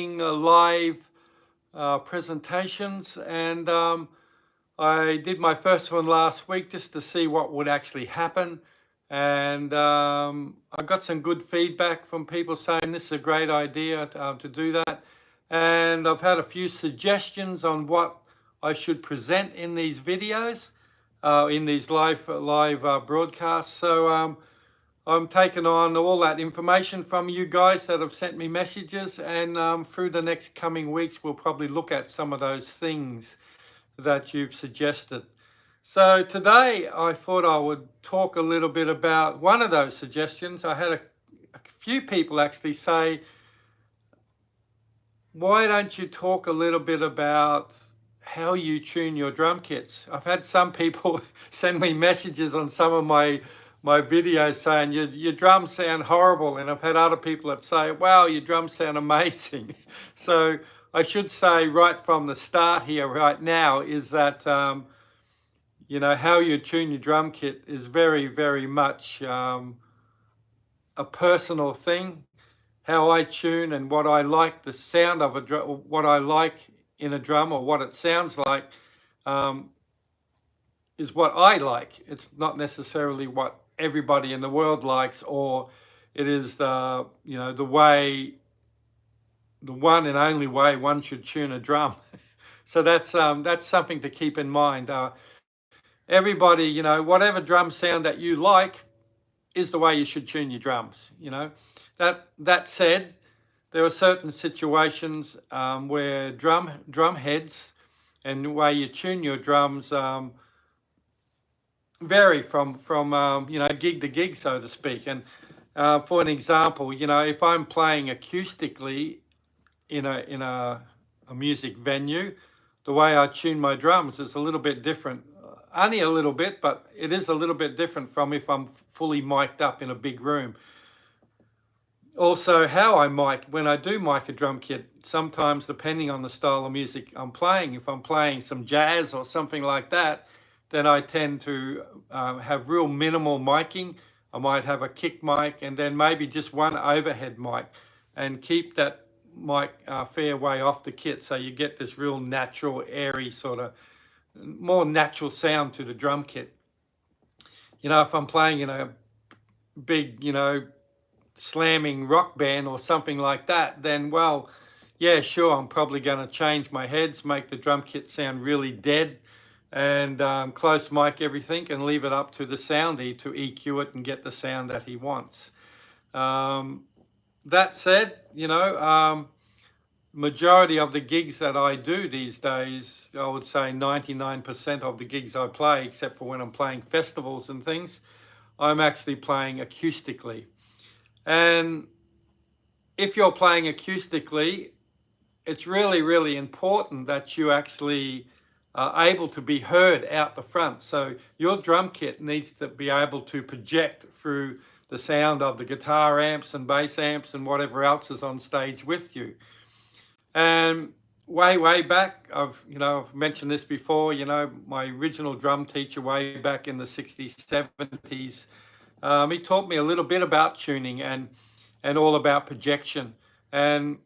live presentations, and I did my first one last week just to see what would actually happen. And I got some good feedback from people saying this is a great idea to do that. And I've had a few suggestions on what I should present in these videos, in these live broadcasts. So I'm taking on all that information from you guys that have sent me messages, and through the next coming weeks, we'll probably look at some of those things that you've suggested. So today I thought I would talk a little bit about one of those suggestions. I had a few people actually say, why don't you talk a little bit about how you tune your drum kits? I've had some people send me messages on some of my videos saying your drums sound horrible, and I've had other people that say, wow, your drums sound amazing. So I should say right from the start here right now is that how you tune your drum kit is very, very much a personal thing. How I tune and what I like, the sound of a drum, what I like in a drum or what it sounds like, is what I like. It's not necessarily what everybody in the world likes, or it is the way, the one and only way one should tune a drum. So that's something to keep in mind. Everybody, whatever drum sound that you like is the way you should tune your drums. That said, there are certain situations where drum heads and the way you tune your drums vary from gig to gig, so to speak. And for an example, if I'm playing acoustically in a music venue, the way I tune my drums is a little bit different. Only a little bit, but it is a little bit different from if I'm fully mic'd up in a big room. Also, how I mic, when I do mic a drum kit, sometimes depending on the style of music I'm playing, if I'm playing some jazz or something like that, then I tend to have real minimal miking. I might have a kick mic and then maybe just one overhead mic, and keep that mic fair way off the kit, so you get this real natural, airy, sort of more natural sound to the drum kit. If I'm playing in a big, slamming rock band or something like that, then, well, yeah, sure, I'm probably going to change my heads, make the drum kit sound really dead, and close mic everything and leave it up to the soundy to EQ it and get the sound that he wants. That said, majority of the gigs that I do these days, I would say 99% of the gigs I play, except for when I'm playing festivals and things, I'm actually playing acoustically. And if you're playing acoustically, it's really, really important that you actually are able to be heard out the front. So your drum kit needs to be able to project through the sound of the guitar amps and bass amps and whatever else is on stage with you. And way back, I've mentioned this before, my original drum teacher way back in the 60s, 70s, he taught me a little bit about tuning and all about projection. And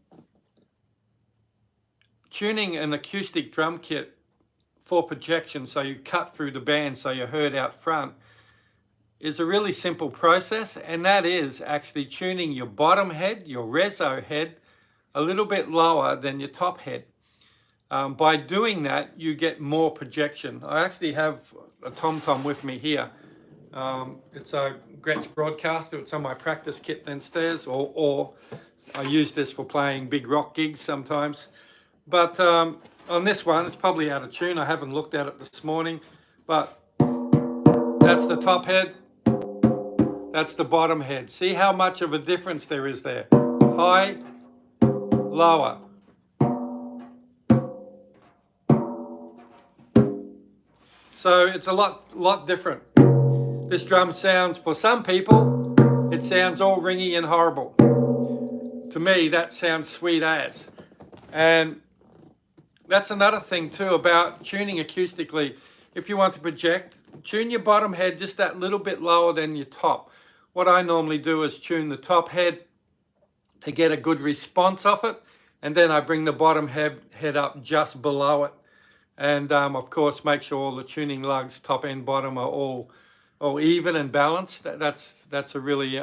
tuning an acoustic drum kit for projection, so you cut through the band so you're heard out front, is a really simple process, and that is actually tuning your bottom head, your reso head, a little bit lower than your top head. By doing that, you get more projection. I actually have a tom-tom with me here. It's a Gretsch Broadcaster. It's on my practice kit downstairs, or I use this for playing big rock gigs sometimes. But on this one, it's probably out of tune. I haven't looked at it this morning, but that's the top head. That's the bottom head. See how much of a difference there is there? High, lower. So it's a lot different. This drum sounds, for some people, it sounds all ringy and horrible. To me, that sounds sweet as. And that's another thing too about tuning acoustically. If you want to project, tune your bottom head just that little bit lower than your top. What I normally do is tune the top head to get a good response off it, and then I bring the bottom head up just below it. And of course, make sure all the tuning lugs, top end, bottom, are all even and balanced. That's a really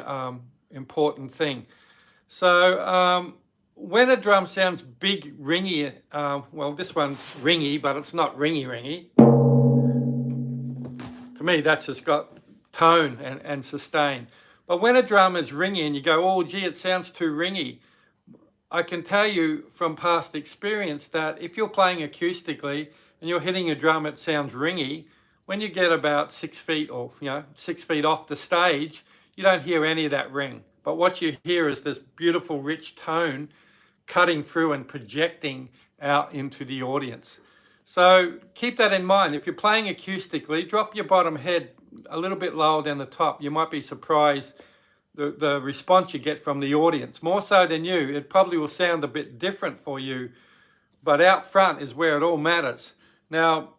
important thing. So when a drum sounds big, ringy, well, this one's ringy, but it's not ringy. To me, that's just got tone and sustain. But when a drum is ringy and you go, oh, gee, it sounds too ringy, I can tell you from past experience that if you're playing acoustically and you're hitting a drum, it sounds ringy. When you get about 6 feet or 6 feet off the stage, you don't hear any of that ring. But what you hear is this beautiful, rich tone cutting through and projecting out into the audience. So keep that in mind. If you're playing acoustically, drop your bottom head a little bit lower than the top. You might be surprised the response you get from the audience, more so than you. It probably will sound a bit different for you, but out front is where it all matters. Now,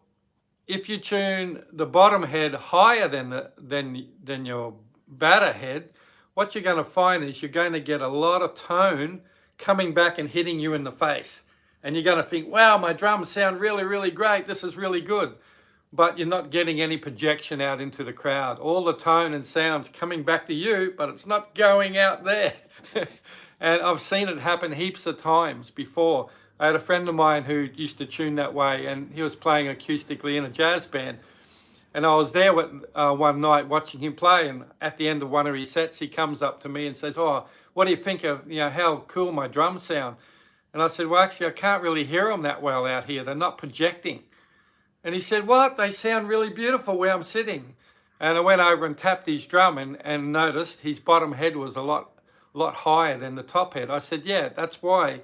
if you tune the bottom head higher than your batter head, what you're going to find is you're going to get a lot of tone coming back and hitting you in the face. And you're going to think, wow, my drums sound really, really great. This is really good. But you're not getting any projection out into the crowd. All the tone and sounds coming back to you, but it's not going out there. And I've seen it happen heaps of times before. I had a friend of mine who used to tune that way, and he was playing acoustically in a jazz band. And I was there one night watching him play, and at the end of one of his sets, he comes up to me and says, oh, what do you think of, how cool my drums sound? And I said, well, actually, I can't really hear them that well out here. They're not projecting. And he said, what? They sound really beautiful where I'm sitting. And I went over and tapped his drum and noticed his bottom head was a lot higher than the top head. I said, yeah, that's why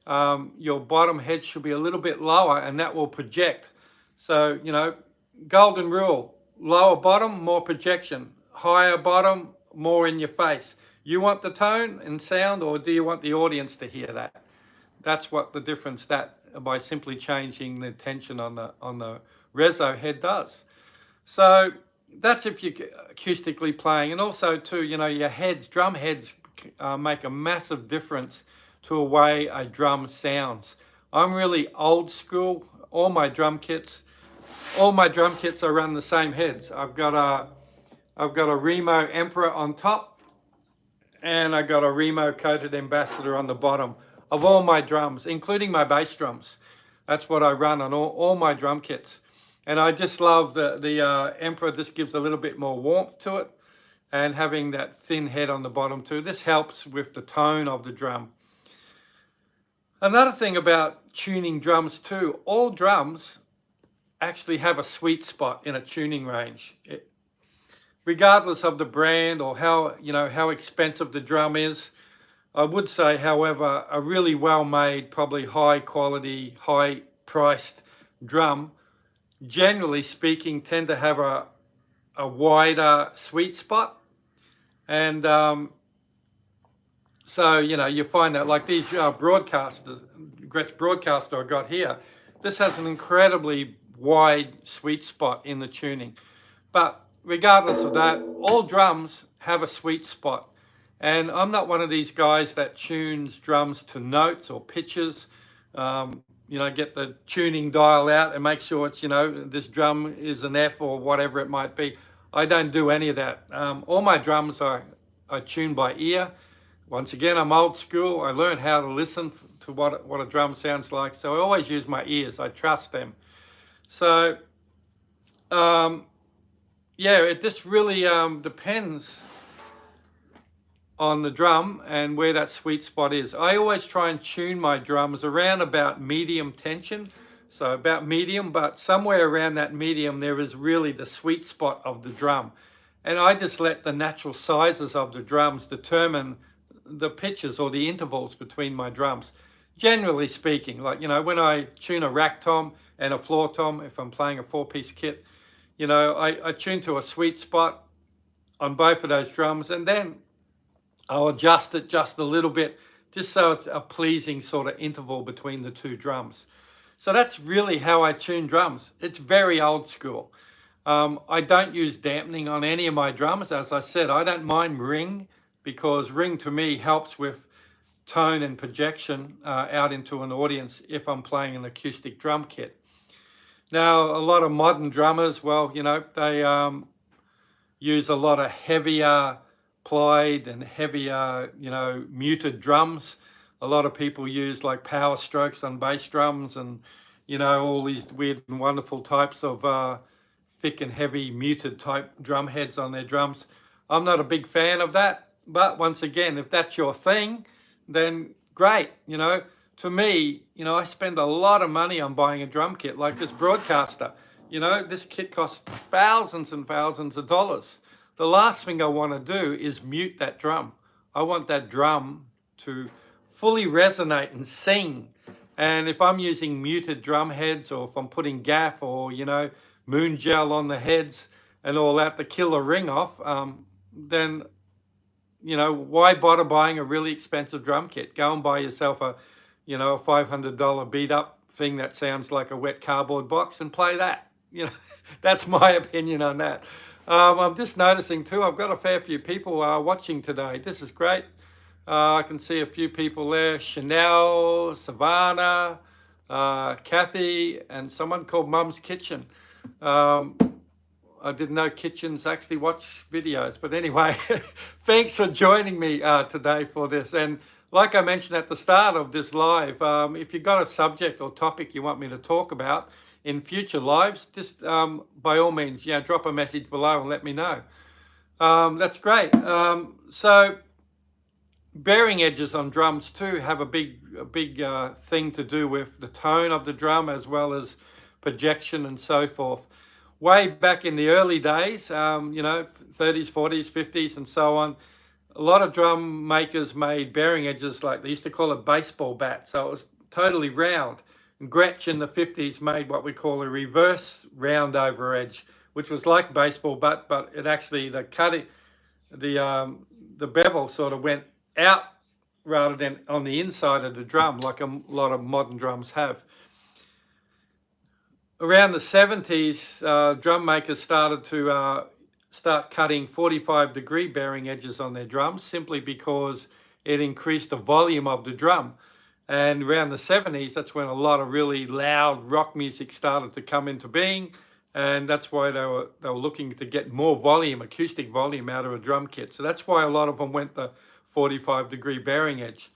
your bottom head should be a little bit lower, and that will project. So, golden rule, lower bottom, more projection. Higher bottom, more in your face. You want the tone and sound, or do you want the audience to hear that? That's what the difference by simply changing the tension on the reso head does. So that's if you're acoustically playing. And also too, your heads, drum heads make a massive difference to the way a drum sounds. I'm really old school. All my drum kits I run the same heads. I've got a Remo Emperor on top, and I got a Remo Coated Ambassador on the bottom of all my drums, including my bass drums. That's what I run on all my drum kits. And I just love the Emperor. This gives a little bit more warmth to it, and having that thin head on the bottom too. This helps with the tone of the drum. Another thing about tuning drums too, all drums actually have a sweet spot in a tuning range. Regardless of the brand or how expensive the drum is, I would say, however, a really well-made, probably high-quality, high-priced drum, generally speaking, tend to have a wider sweet spot. And so, you find that like these Gretsch Broadcaster I got here, this has an incredibly wide sweet spot in the tuning. But regardless of that, all drums have a sweet spot. And I'm not one of these guys that tunes drums to notes or pitches. Get the tuning dial out and make sure it's, this drum is an F or whatever it might be. I don't do any of that. All my drums I tune by ear. Once again, I'm old school. I learned how to listen to what a drum sounds like. So I always use my ears. I trust them. So, it just really depends on the drum and where that sweet spot is. I always try and tune my drums around about medium tension. So about medium, but somewhere around that medium, there is really the sweet spot of the drum. And I just let the natural sizes of the drums determine the pitches or the intervals between my drums. Generally speaking, like, when I tune a rack tom and a floor tom, if I'm playing a 4-piece kit, I tune to a sweet spot on both of those drums, and then I'll adjust it just a little bit, just so it's a pleasing sort of interval between the two drums. So that's really how I tune drums. It's very old school. I don't use dampening on any of my drums. As I said, I don't mind ring, because ring to me helps with tone and projection out into an audience if I'm playing an acoustic drum kit. Now, a lot of modern drummers, well, you know, they use a lot of heavier plied and heavier, you know, muted drums. A lot of people use like power strokes on bass drums and, you know, all these weird and wonderful types of thick and heavy muted type drum heads on their drums. I'm not a big fan of that, but once again, if that's your thing, then great. You know, to me, you know, I spend a lot of money on buying a drum kit like this Broadcaster. You know, this kit costs thousands and thousands of dollars. The last thing I want to do is mute that drum. I want that drum to fully resonate and sing. And if I'm using muted drum heads, or if I'm putting gaff or, you know, moon gel on the heads and all that to kill the ring off, then, you know, why bother buying a really expensive drum kit? Go and buy yourself a, you know, a $500 beat up thing that sounds like a wet cardboard box and play that. You know, that's my opinion on that. I'm just noticing too, I've got a fair few people watching today. This is great. I can see a few people there. Chanel, Savannah, Kathy, and someone called Mum's Kitchen. I didn't know kitchens actually watch videos, but anyway, thanks for joining me today for this. And like I mentioned at the start of this live, if you've got a subject or topic you want me to talk about in future lives, just by all means, yeah, drop a message below and let me know. That's great. So bearing edges on drums too have a big thing to do with the tone of the drum as well as projection and so forth. Way back in the early days, you know, 30s, 40s, 50s, and so on, a lot of drum makers made bearing edges like they used to call it baseball bat. So it was totally round. And Gretsch in the 50s made what we call a reverse round over edge, which was like baseball bat, but it actually, the bevel sort of went out rather than on the inside of the drum, like a lot of modern drums have. Around the 70s, drum makers started to start cutting 45-degree bearing edges on their drums simply because it increased the volume of the drum. And around the 70s, that's when a lot of really loud rock music started to come into being, and that's why they were looking to get more volume, acoustic volume, out of a drum kit. So that's why a lot of them went the 45-degree bearing edge.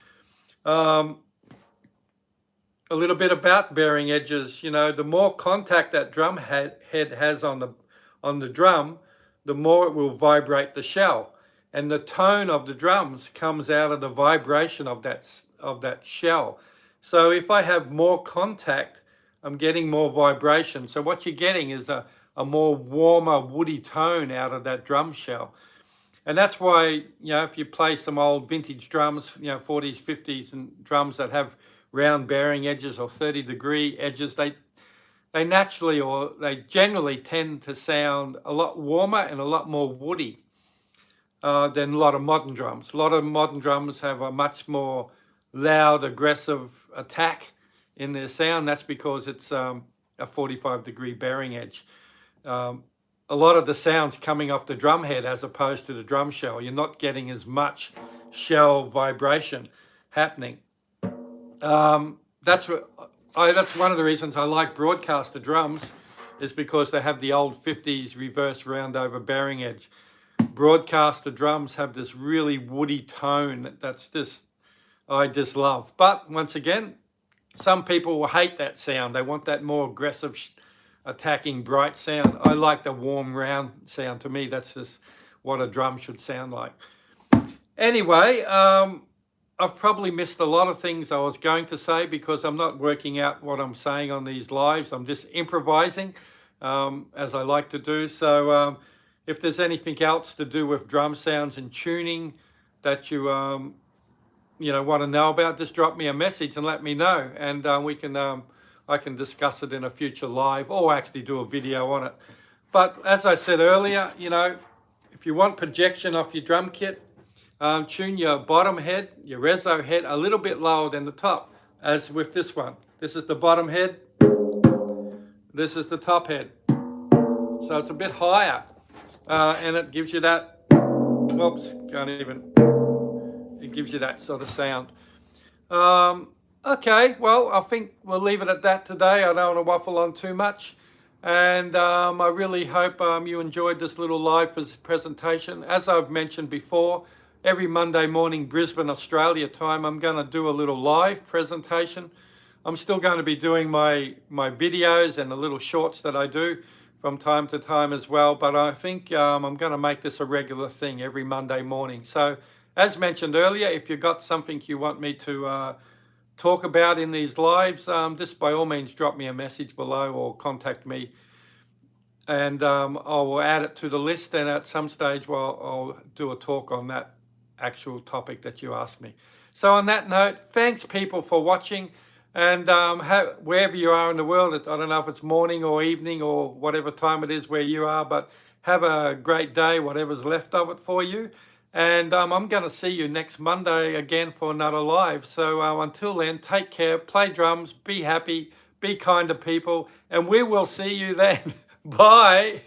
A little bit about bearing edges. You know, the more contact that drum head has on the drum, the more it will vibrate the shell, and the tone of the drums comes out of the vibration of that shell. So if I have more contact, I'm getting more vibration. So what you're getting is a more warmer, woody tone out of that drum shell. And that's why, you know, if you play some old vintage drums, you know, 40s, 50s, and drums that have round bearing edges or 30-degree edges, they naturally, or they generally tend to sound a lot warmer and a lot more woody than a lot of modern drums. A lot of modern drums have a much more loud, aggressive attack in their sound. That's because it's a 45-degree bearing edge. A lot of the sounds coming off the drum head as opposed to the drum shell. You're not getting as much shell vibration happening. That's one of the reasons I like Broadcaster drums, is because they have the old 50s reverse round over bearing edge. Broadcaster drums have this really woody tone that's just, I just love. But once again, some people will hate that sound. They want that more aggressive, attacking, bright sound. I like the warm, round sound. To me, that's just what a drum should sound like. Anyway, I've probably missed a lot of things I was going to say because I'm not working out what I'm saying on these lives. I'm just improvising, as I like to do. So if there's anything else to do with drum sounds and tuning that you want to know about, just drop me a message and let me know, and I can discuss it in a future live, or actually do a video on it. But as I said earlier, you know, if you want projection off your drum kit, tune your bottom head, your reso head, a little bit lower than the top, as with this one. This is the bottom head, this is the top head. So it's a bit higher, and it gives you that, whoops, can't even, it gives you that sort of sound. Okay, well, I think we'll leave it at that today. I don't want to waffle on too much. And I really hope you enjoyed this little live presentation. As I've mentioned before, every Monday morning, Brisbane, Australia time, I'm going to do a little live presentation. I'm still going to be doing my videos and the little shorts that I do from time to time as well. But I think I'm going to make this a regular thing every Monday morning. So as mentioned earlier, if you've got something you want me to talk about in these lives, just by all means drop me a message below or contact me, and I will add it to the list, and at some stage I'll do a talk on that actual topic that you asked me. So on that note, thanks people for watching, and wherever you are in the world, I don't know if it's morning or evening or whatever time it is where you are, but have a great day, whatever's left of it for you. And I'm going to see you next Monday again for another live. So until then, take care, play drums, be happy, be kind to people, and we will see you then. Bye.